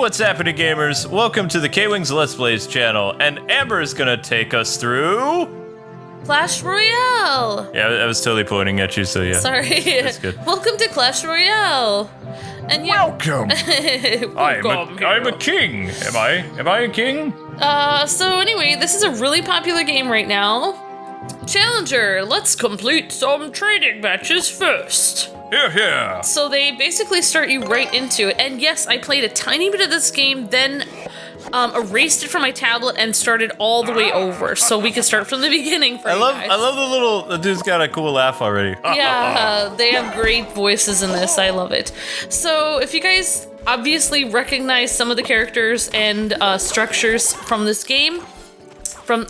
What's happening, gamers? Welcome to the KwingsLetsPlays channel, and Amber is gonna take us through... Clash Royale! Yeah, I was totally pointing at you, so yeah. Sorry. That's good. Welcome to Clash Royale! And Welcome! Welcome! I'm a king! Am I a king? So anyway, this is a really popular game right now. Challenger, let's complete some training matches first. Here. So they basically start you right into it. And yes, I played a tiny bit of this game, then erased it from my tablet and started all the way over, so we can start from the beginning for you guys. I love the dude's got a cool laugh already. Yeah, they have great voices in this. I love it. So if you guys obviously recognize some of the characters and structures from this game,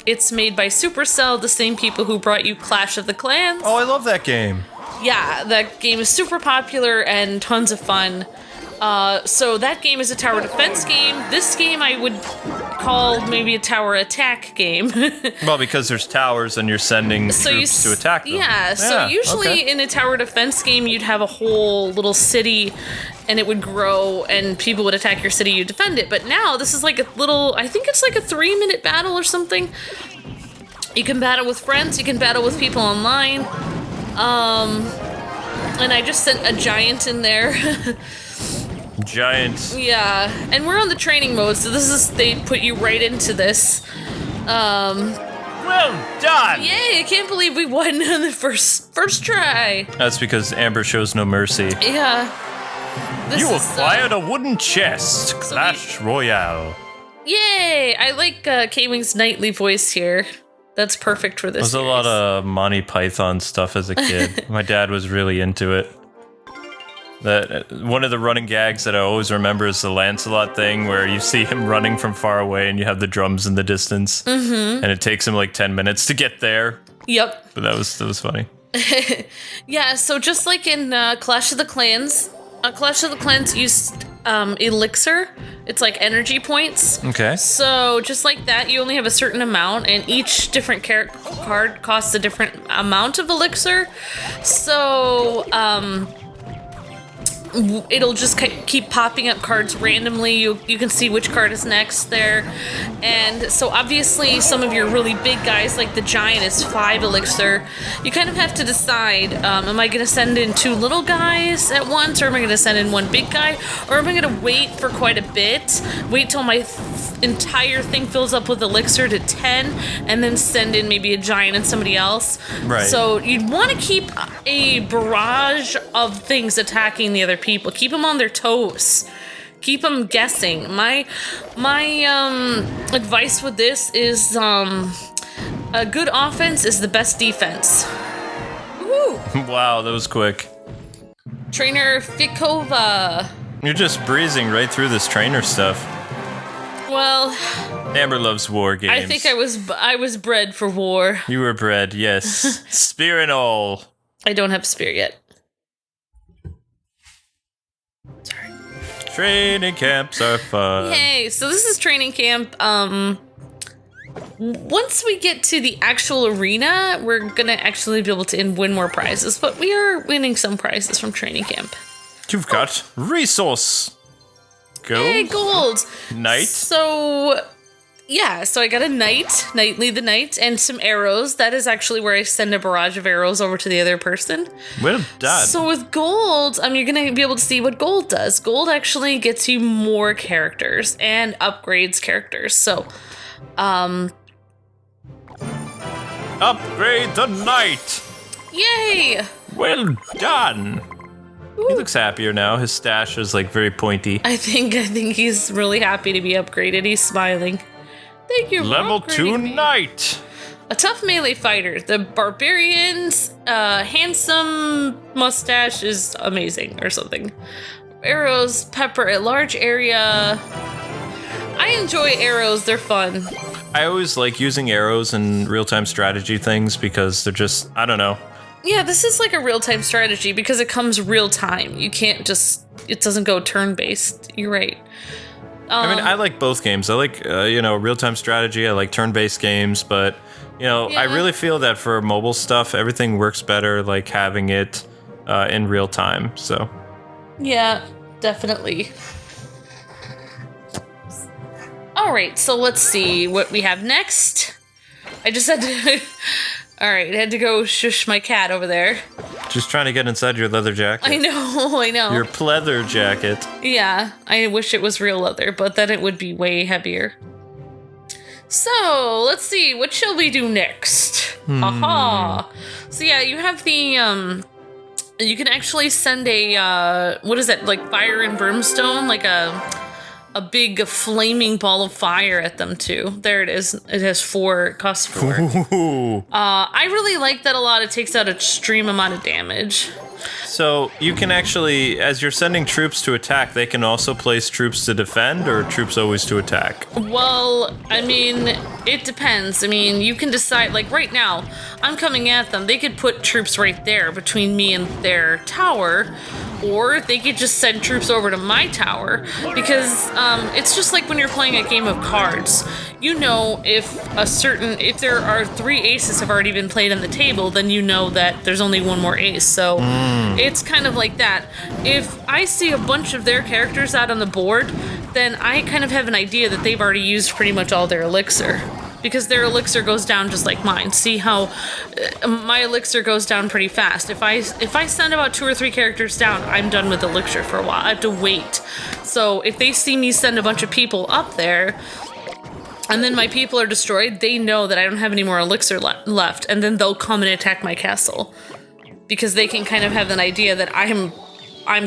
it's made by Supercell, the same people who brought you Clash of the Clans. Oh, I love that game. Yeah, that game is super popular and tons of fun. So that game is a tower defense game. This game I would call maybe a tower attack game. Well, because there's towers and you're sending troops to attack them. Yeah, so usually in a tower defense game you'd have a whole little city and it would grow and people would attack your city, you defend it. But now this is like a little, I think it's like a 3-minute battle or something. You can battle with friends, you can battle with people online. And I just sent a giant in there. Giant. Yeah, and we're on the training mode, so they put you right into this. Well done! Yay, I can't believe we won on the first try. That's because Amber shows no mercy. Yeah. You acquired a wooden chest. Clash Royale. Yay! I like Kwing's nightly voice here. That's perfect for this. There's a lot of Monty Python stuff as a kid. My dad was really into it. One of the running gags that I always remember is the Lancelot thing, where you see him running from far away and you have the drums in the distance, and it takes him like 10 minutes to get there. Yep. But that was funny. Yeah. So just like in Clash of the Clans used Elixir. It's like energy points. Okay. So just like that, you only have a certain amount, and each different card costs a different amount of elixir. So it'll just keep popping up cards randomly. You can see which card is next there. And so obviously some of your really big guys, like the giant, is 5 elixir. You kind of have to decide, am I going to send in 2 little guys at once, or am I going to send in 1 big guy, or am I going to wait for quite a bit, wait till my entire thing fills up with elixir to 10, and then send in maybe a giant and somebody else. Right. So you'd want to keep a barrage of things attacking the other people. Keep them on their toes. Keep them guessing. My advice with this is a good offense is the best defense. Woo! Wow, that was quick. Trainer Fikova. You're just breezing right through this trainer stuff. Well, Amber loves war games. I think I was bred for war. You were bred, yes. Spear and all. I don't have spear yet. Sorry. Training camps are fun. Yay! So this is training camp. Once we get to the actual arena, we're gonna actually be able to win more prizes, but we are winning some prizes from training camp. You've got resource. Gold. Hey, gold! Knight. So, yeah, so I got a knightly the knight, and some arrows. That is actually where I send a barrage of arrows over to the other person. Well done. So with gold, you're gonna be able to see what gold does. Gold actually gets you more characters and upgrades characters. So, upgrade the knight. yay! Well done. He looks happier now. His stash is like very pointy. I think he's really happy to be upgraded. He's smiling. Thank you. Level for 2 me. knight. A tough melee fighter. The barbarian's handsome mustache is amazing, or something. Arrows pepper a large area. I enjoy arrows. They're fun. I always like using arrows in real-time strategy things because they're just, I don't know. Yeah, this is like a real-time strategy because it comes real-time. You can't just, it doesn't go turn-based. You're right. I mean, I like both games. I like, real-time strategy. I like turn-based games, but, I really feel that for mobile stuff, everything works better, like, having it in real time, so. Yeah, definitely. All right, so let's see what we have next. I just had to... All right, I had to go shush my cat over there. Just trying to get inside your leather jacket. I know. Your pleather jacket. Yeah, I wish it was real leather, but then it would be way heavier. So, let's see, what shall we do next? Aha! So yeah, you have the, you can actually send a, what is that, like fire and brimstone? Like a big flaming ball of fire at them too. There it is. It has 4, it costs 4. I really like that a lot. It takes out an extreme amount of damage. So you can actually, as you're sending troops to attack, they can also place troops to defend, or troops always to attack? Well, I mean, it depends. I mean, you can decide, like right now, I'm coming at them. They could put troops right there between me and their tower, or they could just send troops over to my tower, because it's just like when you're playing a game of cards. You know, if there are 3 aces have already been played on the table, then you know that there's only one more ace. So it's kind of like that. If I see a bunch of their characters out on the board, then I kind of have an idea that they've already used pretty much all their elixir. Because their elixir goes down just like mine. See how my elixir goes down pretty fast. If I send about 2 or 3 characters down, I'm done with elixir for a while. I have to wait. So if they see me send a bunch of people up there, and then my people are destroyed, they know that I don't have any more elixir left, and then they'll come and attack my castle. Because they can kind of have an idea that I'm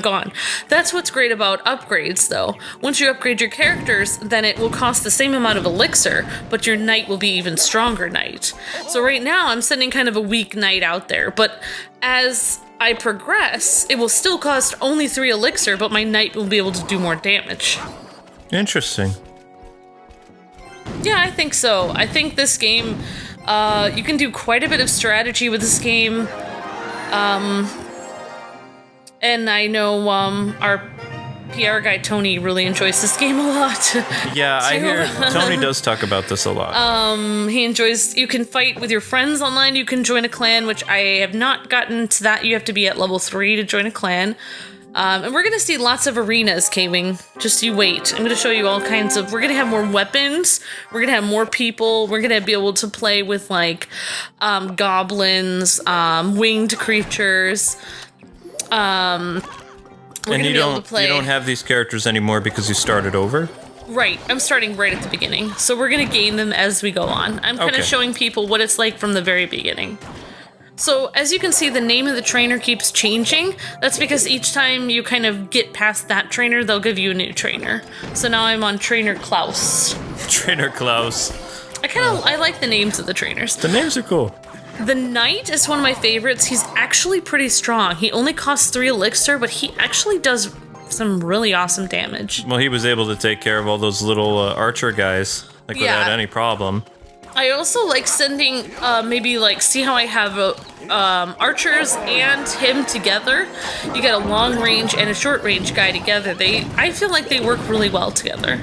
gone. That's what's great about upgrades, though. Once you upgrade your characters, then it will cost the same amount of elixir, but your knight will be even stronger knight. So right now, I'm sending kind of a weak knight out there, but as I progress, it will still cost only 3 elixir, but my knight will be able to do more damage. Interesting. Yeah, I think so. I think this game, you can do quite a bit of strategy with this game. And I know our PR guy Tony really enjoys this game a lot. Yeah, I hear Tony does talk about this a lot. He enjoys, you can fight with your friends online, you can join a clan, which I have not gotten to that. You have to be at level 3 to join a clan. And we're gonna see lots of arenas, Kwing. Just you wait. I'm gonna show you all kinds of, we're gonna have more weapons, we're gonna have more people, we're gonna be able to play with like goblins, winged creatures. And you don't have these characters anymore because you started over? Right, I'm starting right at the beginning. So we're gonna gain them as we go on. I'm kind of showing people what it's like from the very beginning. So as you can see, the name of the trainer keeps changing. That's because each time you kind of get past that trainer, they'll give you a new trainer. So now I'm on Trainer Klaus. Trainer Klaus. I like the names of the trainers. The names are cool. The knight is one of my favorites. He's actually pretty strong. He only costs 3 elixir, but he actually does some really awesome damage. Well, he was able to take care of all those little archer guys without any problem. I also like sending, maybe like, see how I have archers and him together? You get a long range and a short range guy together. I feel like they work really well together.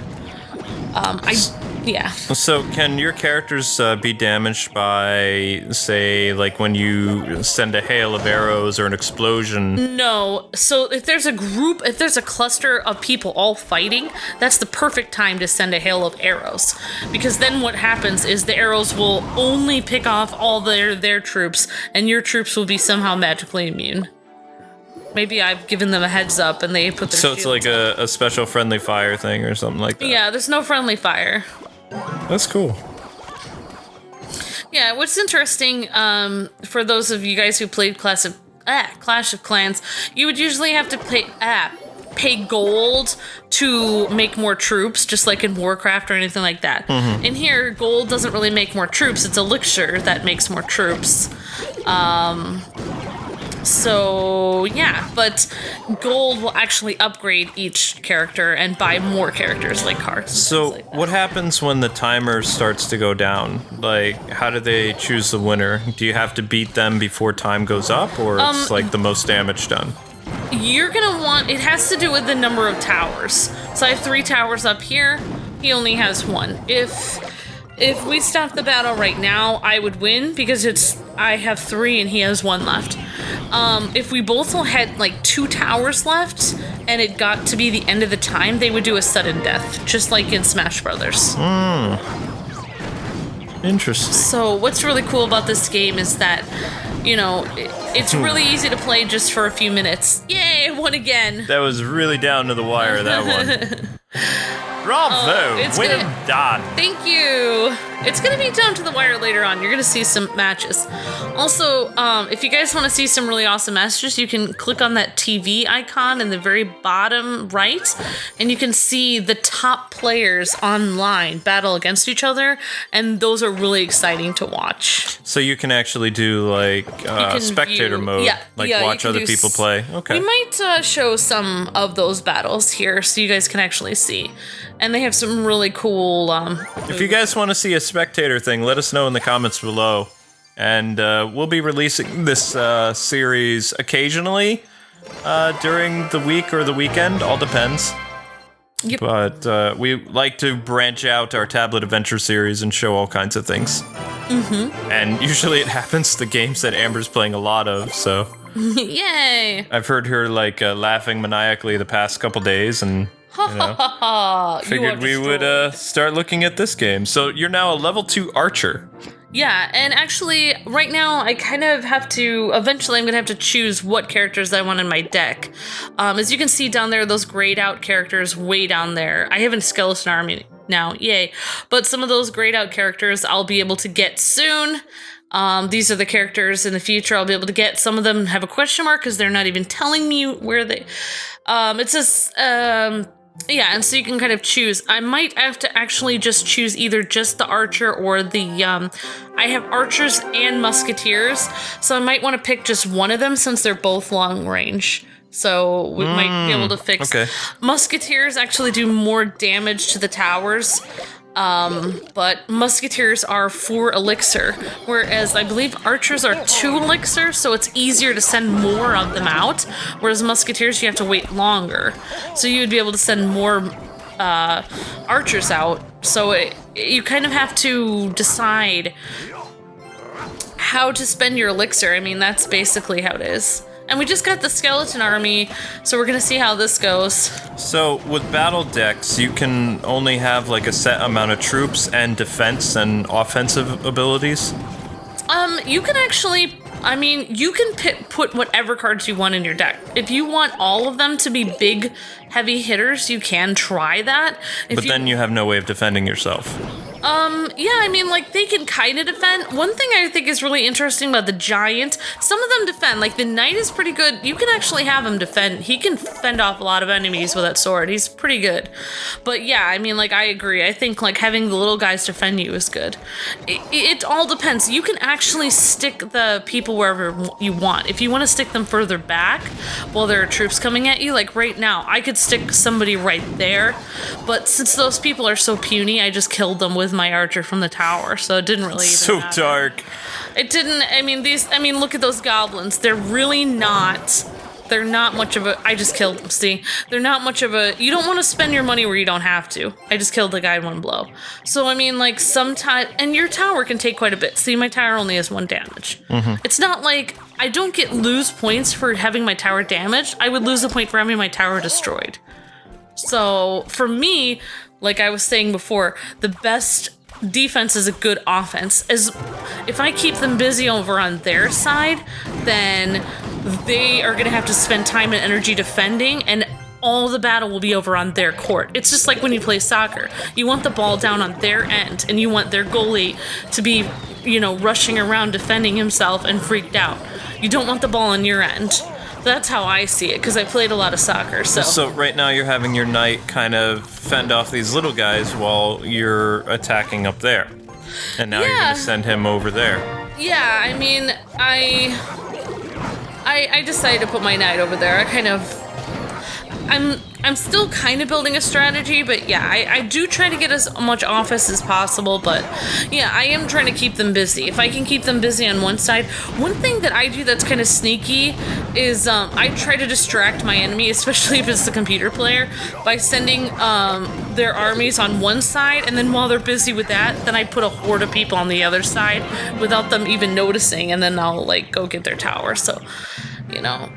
Yeah. So can your characters be damaged by, say, like when you send a hail of arrows or an explosion? No. So if there's a cluster of people all fighting, that's the perfect time to send a hail of arrows. Because then what happens is the arrows will only pick off all their troops, and your troops will be somehow magically immune. Maybe I've given them a heads up and they put their So it's like a special friendly fire thing or something like that? Yeah, there's no friendly fire. That's cool. Yeah, what's interesting, for those of you guys who played Clash of Clans, you would usually have to pay gold to make more troops, just like in Warcraft or anything like that. In here, gold doesn't really make more troops, it's Elixir that makes more troops. So, yeah, but gold will actually upgrade each character and buy more characters, like cards. So, like what happens when the timer starts to go down? Like, how do they choose the winner? Do you have to beat them before time goes up, or it's like the most damage done? You're gonna want, it has to do with the number of towers. So I have 3 towers up here, he only has 1. If we stop the battle right now, I would win because I have 3 and he has 1 left. if we both had like 2 towers left and it got to be the end of the time, they would do a sudden death, just like in Smash Brothers. Interesting. So what's really cool about this game is that, it's really easy to play just for a few minutes. Yay, I won again. That was really down to the wire, that one. Bravo! Win and done. Thank you. It's gonna be down to the wire later on. You're gonna see some matches. Also, if you guys want to see some really awesome matches, you can click on that TV icon in the very bottom right, and you can see the top players online battle against each other, and those are really exciting to watch. So you can actually do like spectator mode, watch other people play. Okay. We might show some of those battles here, so you guys can actually see. And they have some really cool. If you guys want to see a spectator thing, let us know in the comments below. And we'll be releasing this series occasionally during the week or the weekend. All depends. Yep. But we like to branch out our tablet adventure series and show all kinds of things. Mm-hmm. And usually it happens the games that Amber's playing a lot of, so. Yay! I've heard her laughing maniacally the past couple days, and figured we would start looking at this game. So you're now a level 2 archer. Yeah, and actually, right now, I kind of have to, eventually I'm going to have to choose what characters I want in my deck. As you can see down there, those grayed out characters way down there. I have a skeleton army now, yay. But some of those grayed out characters I'll be able to get soon. These are the characters in the future I'll be able to get. Some of them have a question mark because they're not even telling me where they... It says... yeah, and so you can kind of choose. I might have to actually just choose either just the archer or the, I have archers and musketeers, so I might want to pick just one of them since they're both long range. So we might be able to fix. Okay. Musketeers actually do more damage to the towers. But musketeers are 4 elixir, whereas I believe archers are 2 elixir, so it's easier to send more of them out, whereas musketeers you have to wait longer. So you would be able to send more archers out, so you kind of have to decide how to spend your elixir. I mean, that's basically how it is. And we just got the skeleton army, so we're gonna see how this goes. So with battle decks, you can only have like a set amount of troops and defense and offensive abilities? You can actually, you can put whatever cards you want in your deck. If you want all of them to be big, heavy hitters, you can try that. But then you have no way of defending yourself. Yeah, they can kind of defend. One thing I think is really interesting about the giant, some of them defend. Like, the knight is pretty good. You can actually have him defend. He can fend off a lot of enemies with that sword. He's pretty good. But yeah, I agree. I think, having the little guys defend you is good. It all depends. You can actually stick the people wherever you want. If you want to stick them further back while there are troops coming at you, like right now, I could stick somebody right there. But since those people are so puny, I just killed them with my archer from the tower, so it didn't really even so matter. Dark. It didn't, look at those goblins. They're not much of a, I just killed them, see? They're not much of a, you don't want to spend your money where you don't have to. I just killed the guy in one blow. So, sometimes, and your tower can take quite a bit. See, my tower only has 1 damage. Mm-hmm. It's not like, I don't lose points for having my tower damaged. I would lose a point for having my tower destroyed. So, for me, like I was saying before, the best defense is a good offense. If I keep them busy over on their side, then they are going to have to spend time and energy defending, and all the battle will be over on their court. It's just like when you play soccer. You want the ball down on their end, and you want their goalie to be, rushing around defending himself and freaked out. You don't want the ball on your end. That's how I see it, because I played a lot of soccer, so... So right now you're having your knight kind of fend off these little guys while you're attacking up there. And now you're going to send him over there. Yeah, I decided to put my knight over there. I'm I'm still kind of building a strategy, but yeah, I do try to get as much office as possible, but yeah, I am trying to keep them busy. If I can keep them busy on one side, one thing that I do that's kind of sneaky is I try to distract my enemy, especially if it's the computer player, by sending their armies on one side, and then while they're busy with that, then I put a horde of people on the other side without them even noticing, and then I'll like go get their tower. So, you know,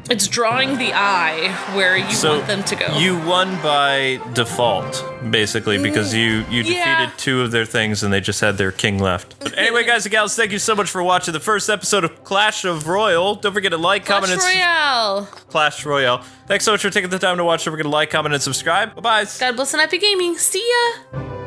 it's drawing the eye where you want them to go. You won by default, basically, because you defeated two of their things and they just had their king left. But anyway, guys and gals, thank you so much for watching the first episode of Clash of Royale. Don't forget to like, comment, and Clash Royale. Thanks so much for taking the time to watch. Don't forget to like, comment, and subscribe. Bye-bye. God bless and happy gaming. See ya.